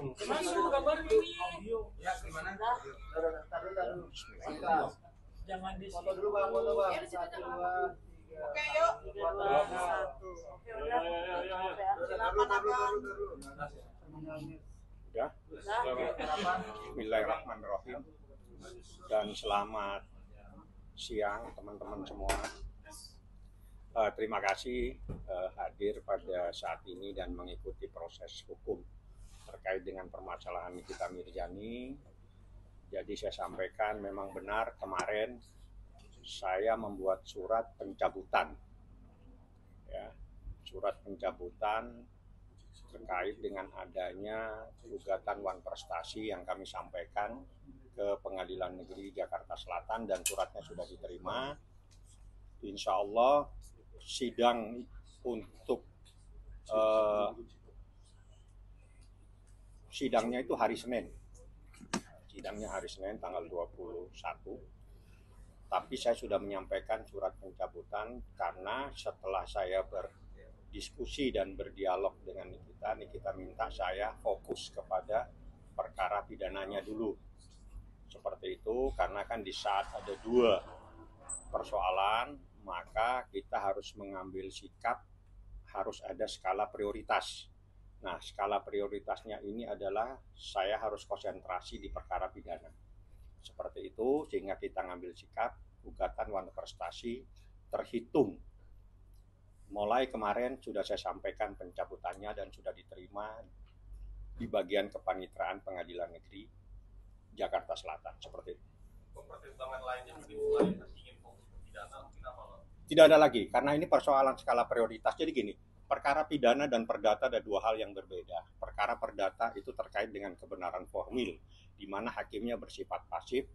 Masuk gambarnya ini. Ya, gimana? Taruh. Jangan di Foto dulu bang, foto bang. 1, 2, 3. Oke, yuk. Foto. 1. Oke, udah. Silakan abang. Ya, Bismillahirrahmanirrahim. Dan selamat siang teman-teman semua. Terima kasih hadir pada saat ini dan mengikuti proses hukum terkait dengan permasalahan Nikita Mirzani. Jadi saya sampaikan memang benar kemarin saya membuat surat pencabutan, ya, surat pencabutan terkait dengan adanya gugatan Wan Prestasi yang kami sampaikan ke Pengadilan Negeri Jakarta Selatan dan suratnya sudah diterima. Insya Allah sidang untuk sidangnya itu hari Senin. Sidangnya hari Senin tanggal 21. Tapi saya sudah menyampaikan surat pencabutan karena setelah saya berdiskusi dan berdialog dengan Nikita minta saya fokus kepada perkara pidananya dulu. Seperti itu, karena kan di saat ada dua persoalan, maka kita harus mengambil sikap, harus ada skala prioritas. Nah, skala prioritasnya ini adalah saya harus konsentrasi di perkara pidana. Seperti itu, sehingga kita ngambil sikap, gugatan Wan Prestasi terhitung. Mulai kemarin sudah saya sampaikan pencabutannya dan sudah diterima di bagian kepanitraan Pengadilan Negeri Jakarta Selatan. Seperti itu. Pertimbangan lainnya mungkin selain ingin fokus ke pidana, mungkin apa? Tidak ada lagi, karena ini persoalan skala prioritas. Jadi gini, perkara pidana dan perdata ada dua hal yang berbeda. Perkara perdata itu terkait dengan kebenaran formil, di mana hakimnya bersifat pasif.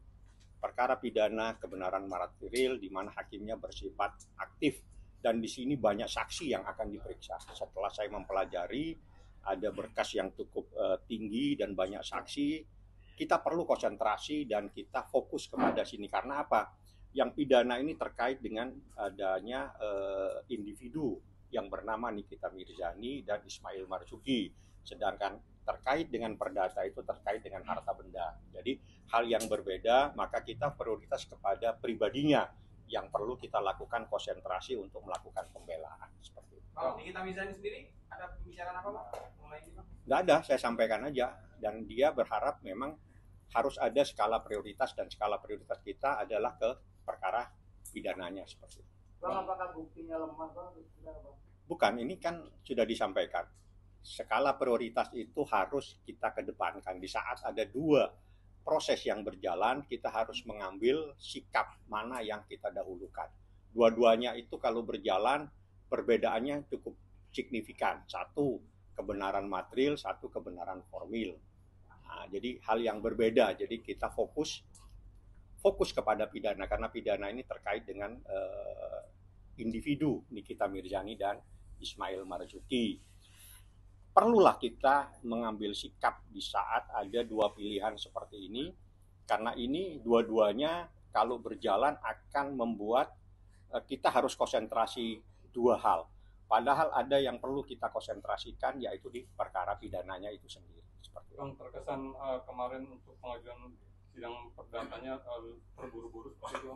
Perkara pidana kebenaran material, di mana hakimnya bersifat aktif. Dan di sini banyak saksi yang akan diperiksa. Setelah saya mempelajari, ada berkas yang cukup tinggi dan banyak saksi, kita perlu konsentrasi dan kita fokus kepada sini. Karena apa? Yang pidana ini terkait dengan adanya individu yang bernama Nikita Mirzani dan Ismail Marzuki. Sedangkan terkait dengan perdata itu terkait dengan harta benda. Jadi hal yang berbeda, maka kita prioritas kepada pribadinya yang perlu kita lakukan konsentrasi untuk melakukan pembelaan. Seperti itu. Kalau Nikita Mirzani sendiri, ada pembicaraan apa Pak? Mulai ini Pak? Nggak ada, saya sampaikan aja. Dan dia berharap memang harus ada skala prioritas, dan skala prioritas kita adalah ke perkara pidananya seperti itu. Bang, apakah buktinya lemah bang? Bukan, ini kan sudah disampaikan. Skala prioritas itu harus kita kedepankan. Di saat ada dua proses yang berjalan, kita harus mengambil sikap mana yang kita dahulukan. Dua-duanya itu kalau berjalan, perbedaannya cukup signifikan. Satu kebenaran material, satu kebenaran formil. Nah, jadi hal yang berbeda. Jadi kita fokus kepada pidana, karena pidana ini terkait dengan individu Nikita Mirzani dan Ismail Marzuki. Perlulah kita mengambil sikap di saat ada dua pilihan seperti ini, karena ini dua-duanya kalau berjalan akan membuat kita harus konsentrasi dua hal. Padahal ada yang perlu kita konsentrasikan, yaitu di perkara pidananya itu sendiri. Seperti itu. Bang, terkesan kemarin untuk pengajuan sidang perdatanya terburu-buru seperti itu?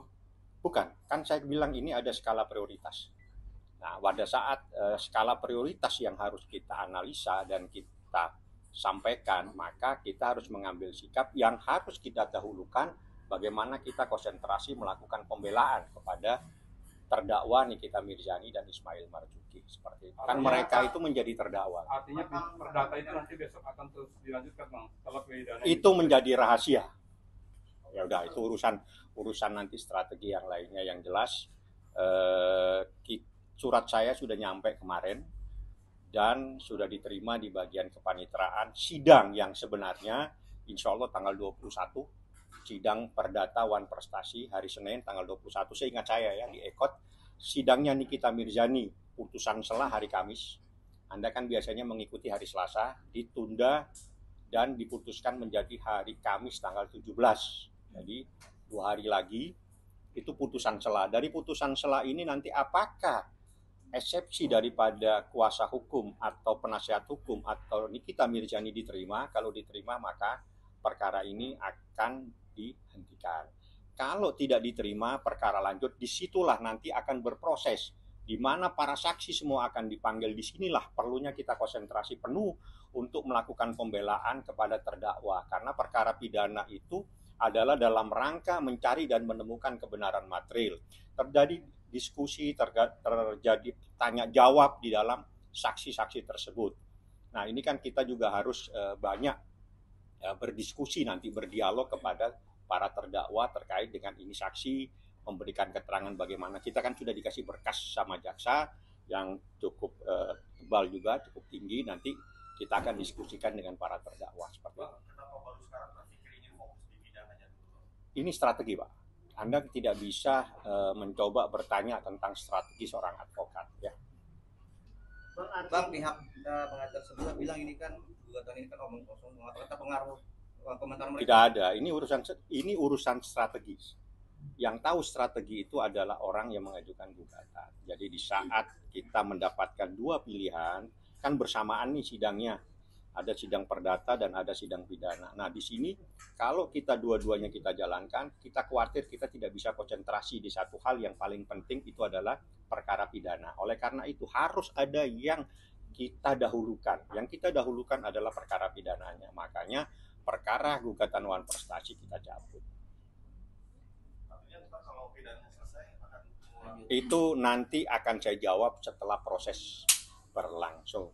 Bukan, kan saya bilang ini ada skala prioritas. Nah, pada saat skala prioritas yang harus kita analisa dan kita sampaikan, maka kita harus mengambil sikap yang harus kita dahulukan bagaimana kita konsentrasi melakukan pembelaan kepada terdakwa Nikita Mirzani dan Ismail Marzuki. Seperti itu. Kan mereka itu menjadi terdakwa. Artinya perdata itu nanti besok akan terus dilanjutkan Bang, kalau pidana Itu menjadi rahasia. Ya udah, itu urusan nanti strategi yang lainnya. Yang jelas surat saya sudah nyampe kemarin dan sudah diterima di bagian kepanitraan. Sidang yang sebenarnya insya Allah tanggal 21, sidang perdata Wan Prestasi hari Senin tanggal 21, seingat saya ya, di Ekot. Sidangnya Nikita Mirzani putusan selah hari Kamis. Anda kan biasanya mengikuti hari Selasa, ditunda dan diputuskan menjadi hari Kamis tanggal 17. Jadi 2 hari lagi itu putusan selah. Dari putusan selah ini nanti apakah eksepsi daripada kuasa hukum atau penasihat hukum atau Nikita Mirzani diterima, kalau diterima maka perkara ini akan dihentikan. Kalau tidak diterima perkara lanjut, disitulah nanti akan berproses, di mana para saksi semua akan dipanggil. Disinilah perlunya kita konsentrasi penuh untuk melakukan pembelaan kepada terdakwa, karena perkara pidana itu adalah dalam rangka mencari dan menemukan kebenaran material. Terjadi diskusi, terjadi tanya jawab di dalam saksi-saksi tersebut. Nah, ini kan kita juga harus banyak berdiskusi nanti, berdialog kepada para terdakwa terkait dengan ini saksi, memberikan keterangan bagaimana. Kita kan sudah dikasih berkas sama jaksa yang cukup tebal juga, cukup tinggi. Nanti kita akan diskusikan dengan para terdakwa seperti itu. Kenapa baru sekarang berpikir ini fokus di pidananya dulu? Ini strategi, Pak. Anda tidak bisa mencoba bertanya tentang strategi seorang advokat, ya. Bang, pihak pengacara sebelah bilang ini kan gugatan ini kan omong kosong, mengatakan pengaruh komentar mereka. Tidak ada. Ini urusan strategis. Yang tahu strategi itu adalah orang yang mengajukan gugatan. Jadi di saat kita mendapatkan dua pilihan, kan bersamaan nih sidangnya. Ada sidang perdata dan ada sidang pidana. Nah, di sini kalau kita dua-duanya kita jalankan, kita khawatir kita tidak bisa konsentrasi di satu hal yang paling penting, itu adalah perkara pidana. Oleh karena itu harus ada yang kita dahulukan. Yang kita dahulukan adalah perkara pidananya. Makanya perkara gugatan Wan Prestasi kita cabut. Artinya kalau pidananya selesai akan mengulang. Itu nanti akan saya jawab setelah proses berlangsung.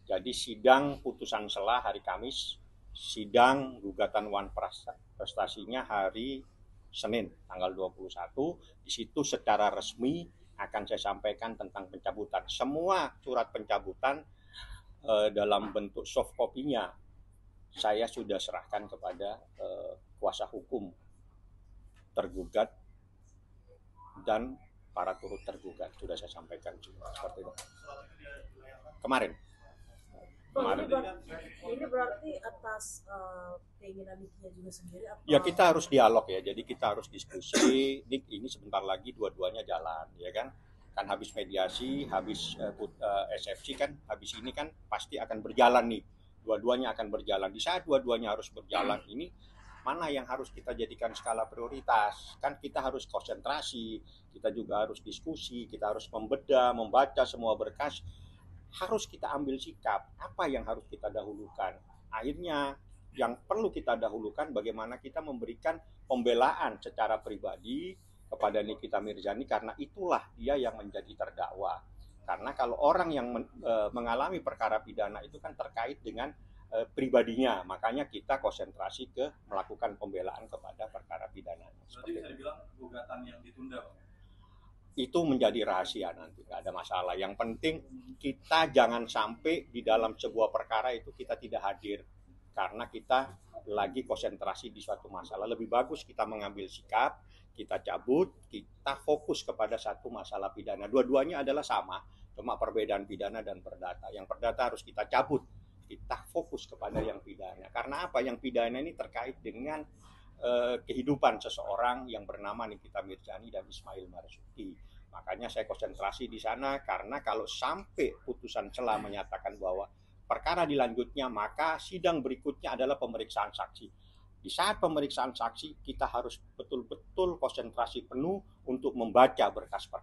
Jadi sidang putusan sela hari Kamis, sidang gugatan Wan Prestasinya hari Senin tanggal 21. Di situ secara resmi akan saya sampaikan tentang pencabutan. Semua surat pencabutan dalam bentuk soft copy-nya saya sudah serahkan kepada kuasa hukum tergugat dan para turut tergugat. Sudah saya sampaikan juga seperti itu. Kemarin. Ini berarti atas keinginan Nikia juga sendiri? Apa? Ya, kita harus dialog ya, jadi kita harus diskusi. Ini sebentar lagi dua-duanya jalan, ya kan? Kan habis mediasi, habis SFC kan, habis ini kan pasti akan berjalan nih. Dua-duanya akan berjalan. Di saat dua-duanya harus berjalan ini, mana yang harus kita jadikan skala prioritas? Kan kita harus konsentrasi, kita juga harus diskusi, kita harus membedah, membaca semua berkas. Harus kita ambil sikap, apa yang harus kita dahulukan. Akhirnya yang perlu kita dahulukan bagaimana kita memberikan pembelaan secara pribadi kepada Nikita Mirzani, karena itulah dia yang menjadi terdakwa. Karena kalau orang yang mengalami perkara pidana itu kan terkait dengan pribadinya, makanya kita konsentrasi ke melakukan pembelaan kepada perkara pidana. Berarti bisa dibilang gugatan yang ditunda, Bang? Itu menjadi rahasia nanti, nggak ada masalah. Yang penting kita jangan sampai di dalam sebuah perkara itu kita tidak hadir karena kita lagi konsentrasi di suatu masalah. Lebih bagus kita mengambil sikap, kita cabut, kita fokus kepada satu masalah pidana. Dua-duanya adalah sama, cuma perbedaan pidana dan perdata. Yang perdata harus kita cabut, kita fokus kepada yang pidana. Karena apa? Yang pidana ini terkait dengan kehidupan seseorang yang bernama Nikita Mirzani dan Ismail Marzuki. Makanya saya konsentrasi di sana, karena kalau sampai putusan sela menyatakan bahwa perkara dilanjutnya, maka sidang berikutnya adalah pemeriksaan saksi. Di saat pemeriksaan saksi kita harus betul-betul konsentrasi penuh untuk membaca berkas perkara.